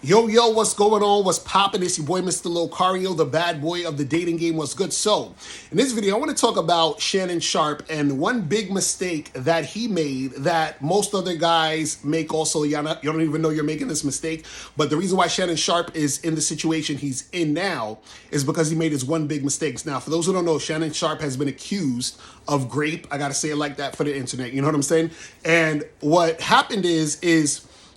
Yo, yo, what's going on? What's poppin'? It's your boy, Mr. Locario, the bad boy of the dating game. What's good? So, in this video, I want to talk about Shannon Sharpe and one big mistake that he made that most other guys make also. You don't even know you're making this mistake. But the reason why Shannon Sharpe is in the situation he's in now is because he made his one big mistake. Now, for those who don't know, Shannon Sharpe has been accused of grape. I got to say it like that for the internet. You know what I'm saying? And what happened is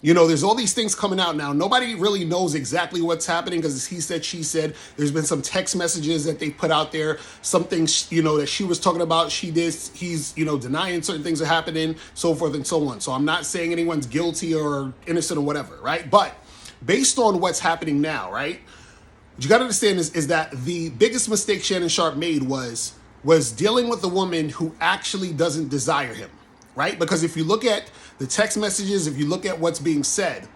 there's all these things coming out now. Nobody really knows exactly what's happening because it's he said, she said. There's been some text messages that they put out there. Some things, that she was talking about, she did. He's, denying certain things are happening, so forth and so on. So I'm not saying anyone's guilty or innocent or whatever, right? But based on what's happening now, right? What you got to understand is that the biggest mistake Shannon Sharpe made was dealing with a woman who actually doesn't desire him, right? Because if you look at the text messages, if you look at what's being said,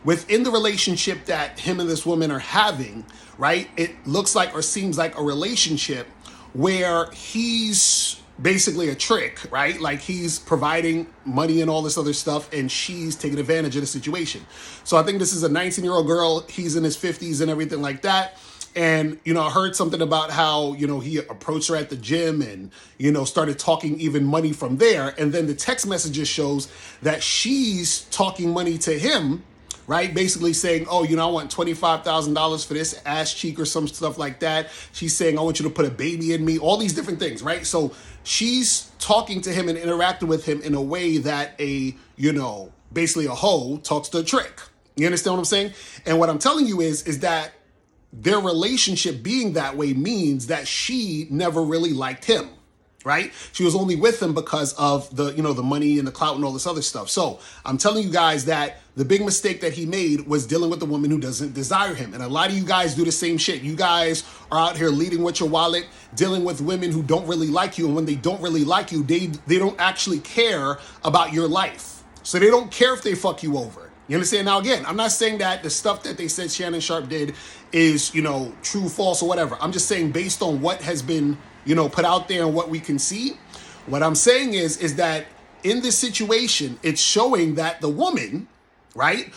within the relationship that him and this woman are having, right, it looks like or seems like a relationship where he's basically a trick, right? Like he's providing money and all this other stuff and she's taking advantage of the situation. So I think this is a 19-year-old girl. He's in his 50s and everything like that. And, I heard something about how, he approached her at the gym and, started talking even money from there. And then the text messages shows that she's talking money to him, right? Basically saying, oh, I want $25,000 for this ass cheek or some stuff like that. She's saying, I want you to put a baby in me, all these different things, right? So she's talking to him and interacting with him in a way that basically a hoe talks to a trick. You understand what I'm saying? And what I'm telling you is that their relationship being that way means that she never really liked him, right? She was only with him because of the money and the clout and all this other stuff. So I'm telling you guys that the big mistake that he made was dealing with a woman who doesn't desire him. And a lot of you guys do the same shit. You guys are out here leading with your wallet, dealing with women who don't really like you. And when they don't really like you, they don't actually care about your life. So they don't care if they fuck you over. You understand? Now, again, I'm not saying that the stuff that they said Shannon Sharpe did is, true, false, or whatever. I'm just saying based on what has been, put out there and what we can see, what I'm saying is that in this situation, it's showing that the woman, right,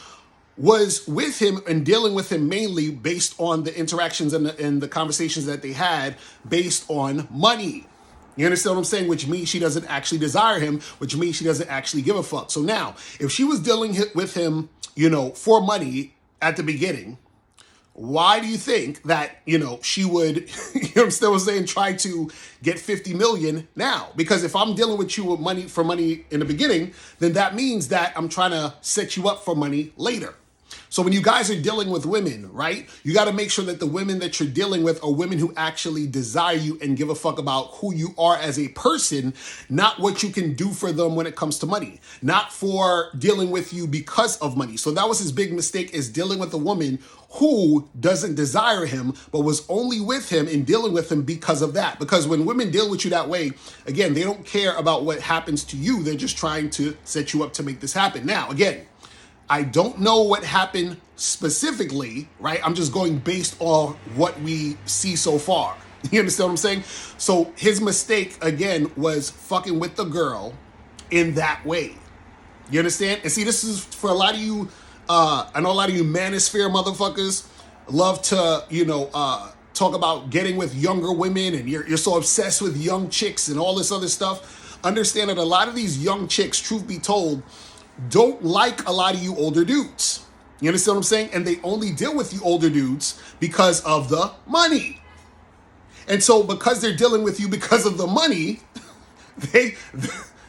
was with him and dealing with him mainly based on the interactions and the conversations that they had based on money. You understand what I'm saying? Which means she doesn't actually desire him, which means she doesn't actually give a fuck. So now, if she was dealing with him, for money at the beginning, why do you think that, she would, I'm still saying, try to get 50 million now? Because if I'm dealing with you with money in the beginning, then that means that I'm trying to set you up for money later. So when you guys are dealing with women, right, you got to make sure that the women that you're dealing with are women who actually desire you and give a fuck about who you are as a person, not what you can do for them when it comes to money, not for dealing with you because of money. So that was his big mistake, is dealing with a woman who doesn't desire him, but was only with him and dealing with him because of that. Because when women deal with you that way, again, they don't care about what happens to you. They're just trying to set you up to make this happen. Now, again, I don't know what happened specifically, right? I'm just going based on what we see so far. You understand what I'm saying? So his mistake, again, was fucking with the girl in that way. You understand? And see, this is for a lot of you, I know a lot of you manosphere motherfuckers love to, talk about getting with younger women and you're so obsessed with young chicks and all this other stuff. Understand that a lot of these young chicks, truth be told, don't like a lot of you older dudes. You understand what I'm saying? And they only deal with you older dudes because of the money. And so because they're dealing with you because of the money,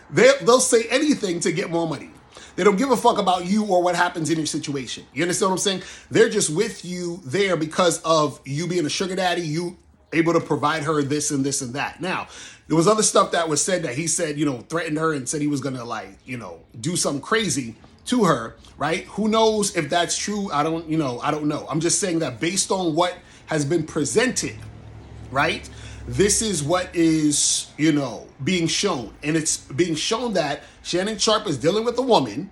they'll say anything to get more money. They don't give a fuck about you or what happens in your situation. You understand what I'm saying? They're just with you there because of you being a sugar daddy, you able to provide her this and this and that. Now, there was other stuff that was said that he said, threatened her and said he was going to do something crazy to her, right? Who knows if that's true? I don't know. I'm just saying that based on what has been presented, right? This is what is, being shown. And it's being shown that Shannon Sharpe is dealing with a woman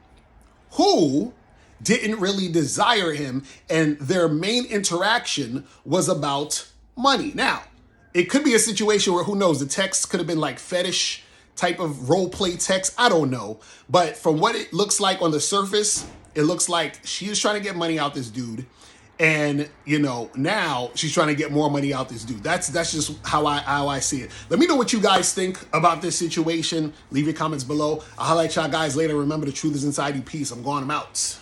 who didn't really desire him, and their main interaction was about money. Now, it could be a situation where, who knows, the text could have been like fetish type of role play text. I don't know. But from what it looks like on the surface, it looks like she is trying to get money out this dude. And, you know, now she's trying to get more money out this dude. That's just how I see it. Let me know what you guys think about this situation. Leave your comments below. I'll highlight y'all guys later. Remember, the truth is inside you. Peace. I'm going. I'm out.